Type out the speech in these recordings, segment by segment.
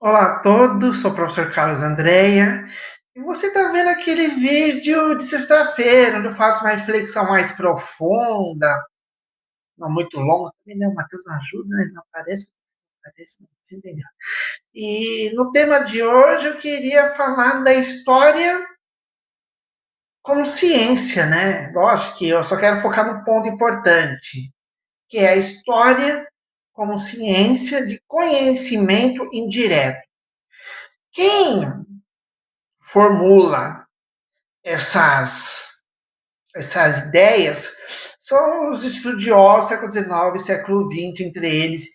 Olá a todos, sou o professor Carlos Andreia e você está vendo aquele vídeo de sexta-feira, onde eu faço uma reflexão mais profunda, não muito longa, também, né? O Matheus não ajuda, né? Não aparece, não você entendeu? E no tema de hoje eu queria falar da história como ciência, né? Lógico que eu só quero focar no ponto importante, que é a história como ciência de conhecimento indireto. Quem formula essas ideias são os estudiosos do século XIX e século XX, entre eles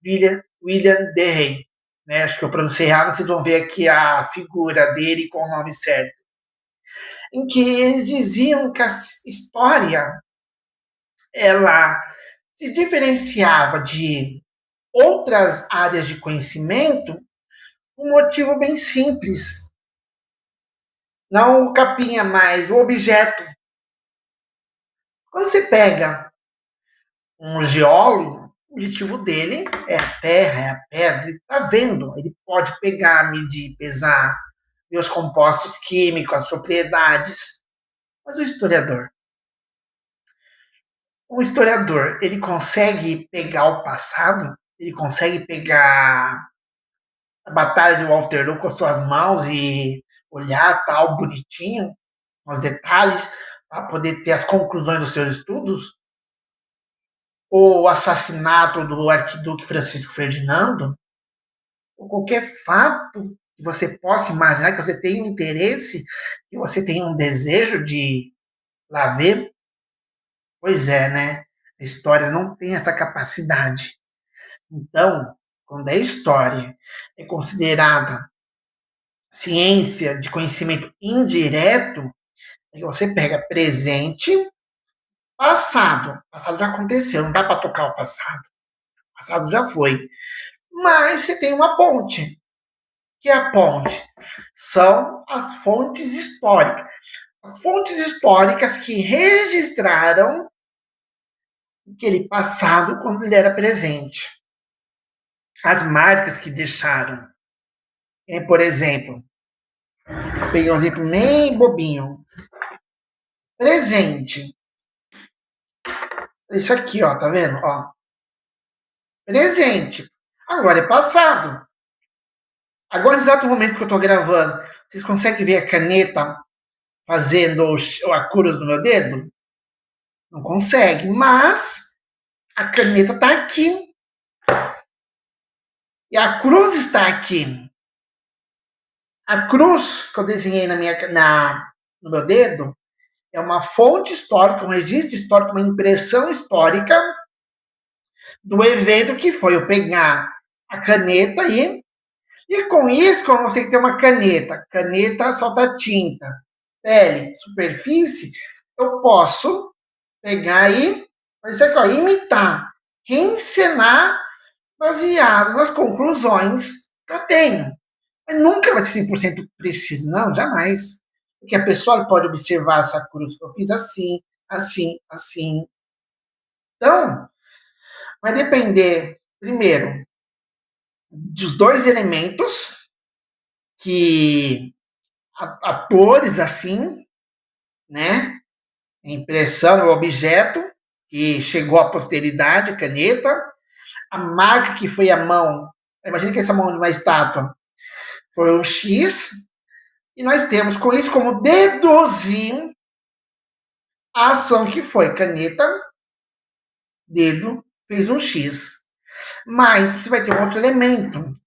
William Derry. Né? Acho que eu pronunciei errado, vocês vão ver aqui a figura dele com o nome certo. Em que eles diziam que a história ela se diferenciava de outras áreas de conhecimento por um motivo bem simples. Não o capinha mais, o objeto. Quando você pega um geólogo, o objetivo dele é a terra, é a pedra, ele está vendo, ele pode pegar, medir, pesar, ver os compostos químicos, as propriedades. Mas o historiador, ele consegue pegar o passado, ele consegue pegar a batalha de Waterloo com as suas mãos e olhar tal bonitinho, os detalhes, para poder ter as conclusões dos seus estudos? O assassinato do arquiduque Francisco Ferdinando, ou qualquer fato que você possa imaginar, que você tenha um interesse, que você tenha um desejo de lá ver, pois é, né? A história não tem essa capacidade. Então, quando a história é considerada ciência de conhecimento indireto, é que você pega presente, passado. O passado já aconteceu, não dá para tocar o passado. O passado já foi. Mas você tem uma ponte. Que é a ponte? São as fontes históricas. As fontes históricas que registraram aquele passado quando ele era presente. As marcas que deixaram. Por exemplo, vou pegar um exemplo bem bobinho. Presente. Isso aqui, ó, tá vendo? Ó. Presente. Agora é passado. Agora, no exato momento que eu tô gravando, vocês conseguem ver a caneta fazendo a cruz no meu dedo? Não consegue, mas a caneta está aqui. E a cruz está aqui. A cruz que eu desenhei no meu dedo é uma fonte histórica, um registro histórico, uma impressão histórica do evento que foi eu pegar a caneta aí. E com isso, como você tem que ter uma caneta solta tinta, pele, superfície, eu posso pegar aí, isso aqui, ó, imitar, reencenar baseado nas conclusões que eu tenho. Mas nunca vai ser 100% preciso, não, jamais. Porque a pessoa pode observar essa cruz que eu fiz assim, assim, assim. Então, vai depender, primeiro, dos dois elementos que atores assim, né? A impressão, o objeto que chegou à posteridade, a caneta, a marca que foi a mão. Imagina que essa mão de uma estátua foi um X, e nós temos com isso como deduzir a ação que foi caneta, dedo, fez um X. Mas você vai ter um outro elemento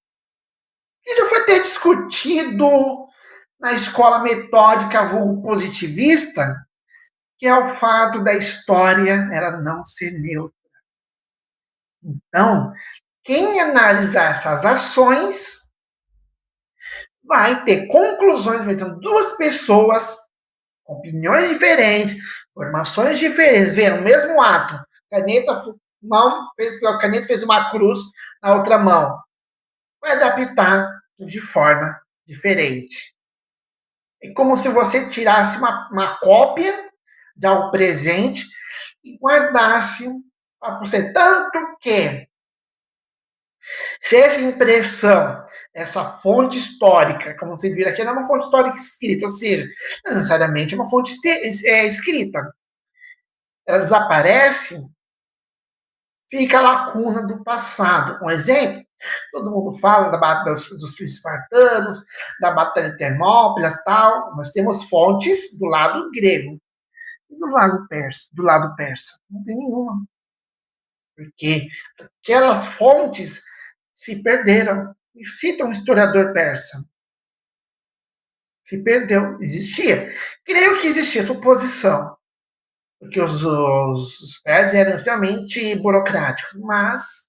que já foi até discutido na escola metódica vulgo positivista, que é o fato da história ela não ser neutra. Então, quem analisar essas ações vai ter conclusões, vai ter duas pessoas com opiniões diferentes, formações diferentes, vendo o mesmo ato. A caneta fez uma cruz na outra mão. Vai adaptar de forma diferente. É como se você tirasse uma cópia de algo presente e guardasse para você. Tanto que, se essa impressão essa fonte histórica, como você vira aqui, não é uma fonte histórica escrita, ou seja, não necessariamente é uma fonte escrita. Ela desaparece, fica a lacuna do passado. Um exemplo, todo mundo fala dos príncipes espartanos, da Batalha de Termópilas, tal. Nós temos fontes do lado grego e do lado persa. Não tem nenhuma. Porque aquelas fontes se perderam. Cita um historiador persa. Se perdeu. Existia. Creio que existia suposição. Porque os persas eram extremamente burocráticos. Mas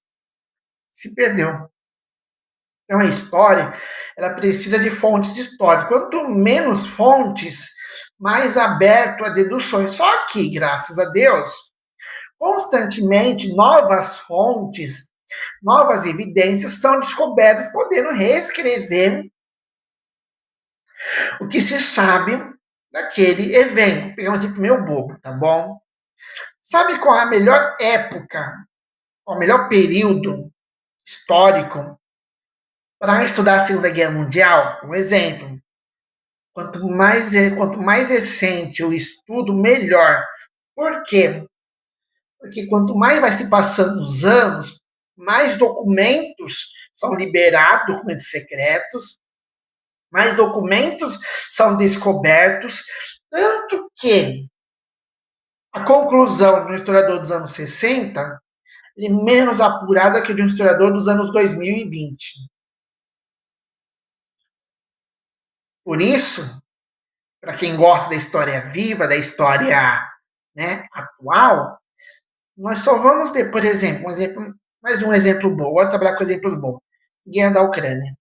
se perdeu. Então a história, ela precisa de fontes históricas. Quanto menos fontes, mais aberto a deduções. Só que, graças a Deus, constantemente novas fontes, novas evidências são descobertas, podendo reescrever o que se sabe daquele evento. Vou pegar um exemplo meio bobo, tá bom? Sabe qual é a melhor época, qual é o melhor período histórico para estudar a Segunda Guerra Mundial? Um exemplo. Quanto mais recente o estudo, melhor. Por quê? Porque quanto mais vai se passando os anos, mais documentos são liberados, documentos secretos, mais documentos são descobertos, tanto que a conclusão de um historiador dos anos 60 é menos apurada que de um historiador dos anos 2020. Por isso, para quem gosta da história viva, da história, né, atual, nós só vamos ter, por exemplo, mais um exemplo bom. Eu gosto de trabalhar com exemplos bons. Guerra da Ucrânia.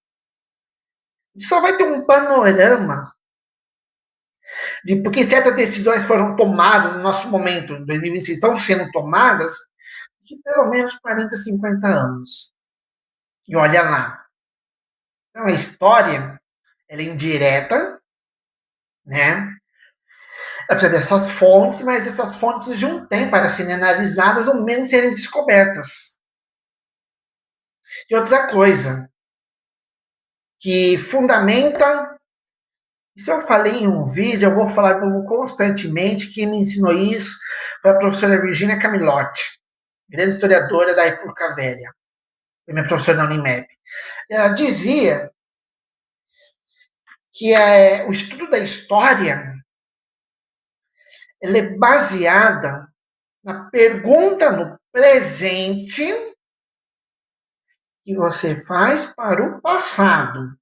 Só vai ter um panorama de porque certas decisões foram tomadas no nosso momento, em 2026, estão sendo tomadas, de pelo menos 40, 50 anos. E olha lá. Então a história, ela é indireta, né? Ela precisa dessas fontes, mas essas fontes de um tempo para serem analisadas ou menos serem descobertas. E outra coisa que fundamenta, isso eu falei em um vídeo, eu vou falar de novo constantemente, quem me ensinou isso foi a professora Virginia Camilotti, grande historiadora da época velha, foi minha professora na Unimap. Ela dizia que o estudo da história ela é baseada na pergunta no presente que você faz para o passado.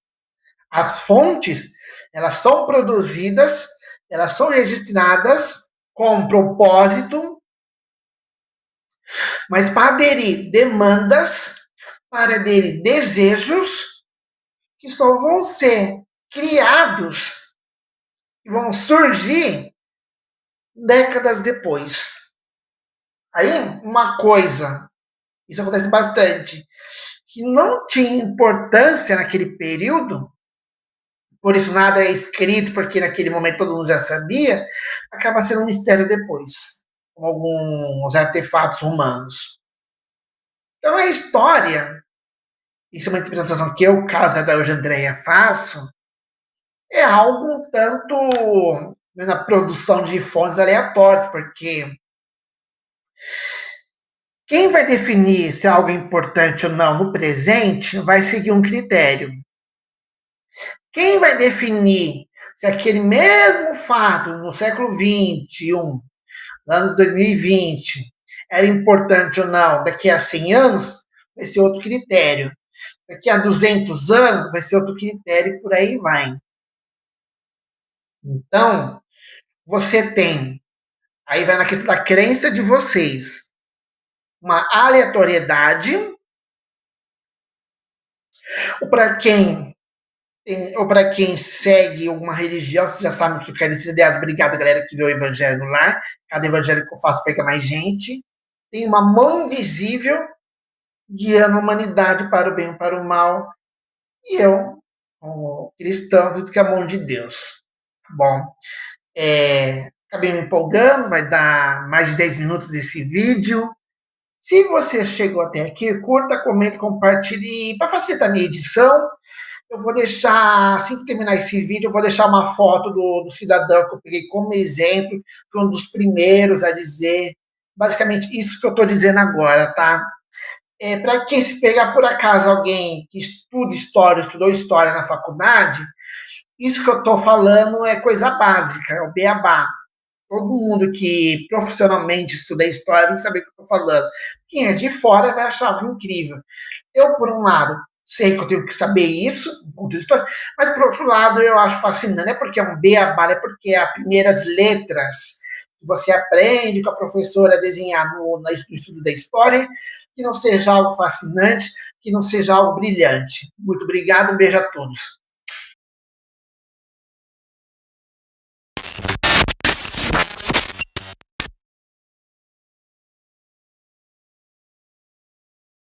As fontes, elas são produzidas, elas são registradas com propósito, mas para aderir demandas, para aderir desejos, que só vão ser criados, que vão surgir décadas depois. Aí, uma coisa, isso acontece bastante, que não tinha importância naquele período, por isso nada é escrito, porque naquele momento todo mundo já sabia, acaba sendo um mistério depois, com alguns artefatos humanos. Então a história, isso é uma interpretação que eu, caso da hoje Andréia, faço, é algo um tanto na produção de fontes aleatórias, porque quem vai definir se algo é importante ou não no presente vai seguir um critério. Quem vai definir se aquele mesmo fato no século XXI, no ano 2020, era importante ou não daqui a 100 anos, vai ser outro critério. Daqui a 200 anos, vai ser outro critério e por aí vai. Então, você tem, aí vai na questão da crença de vocês, uma aleatoriedade, ou para quem segue alguma religião, você já sabe o que eu quero dizer. Aliás, obrigado, galera, que vê o Evangelho no Lar. Cada evangelho que eu faço pega mais gente. Tem uma mão invisível guiando a humanidade para o bem ou para o mal. E eu, como cristão, acredito que é a mão de Deus. Bom, acabei me empolgando, vai dar mais de 10 minutos desse vídeo. Se você chegou até aqui, curta, comenta, compartilhe. Para facilitar a minha edição, Eu vou deixar, assim que terminar esse vídeo, eu vou deixar uma foto do cidadão que eu peguei como exemplo, foi um dos primeiros a dizer basicamente isso que eu estou dizendo agora, tá? Para quem se pegar por acaso alguém que estuda história, estudou história na faculdade, isso que eu estou falando é coisa básica, é o beabá. Todo mundo que profissionalmente estuda história tem que saber o que eu estou falando. Quem é de fora vai achar algo incrível. Eu, por um lado, sei que eu tenho que saber isso, mas por outro lado eu acho fascinante, não é porque é um beabá, é porque é as primeiras letras que você aprende com a professora a desenhar no estudo da história, que não seja algo fascinante, que não seja algo brilhante. Muito obrigado, um beijo a todos.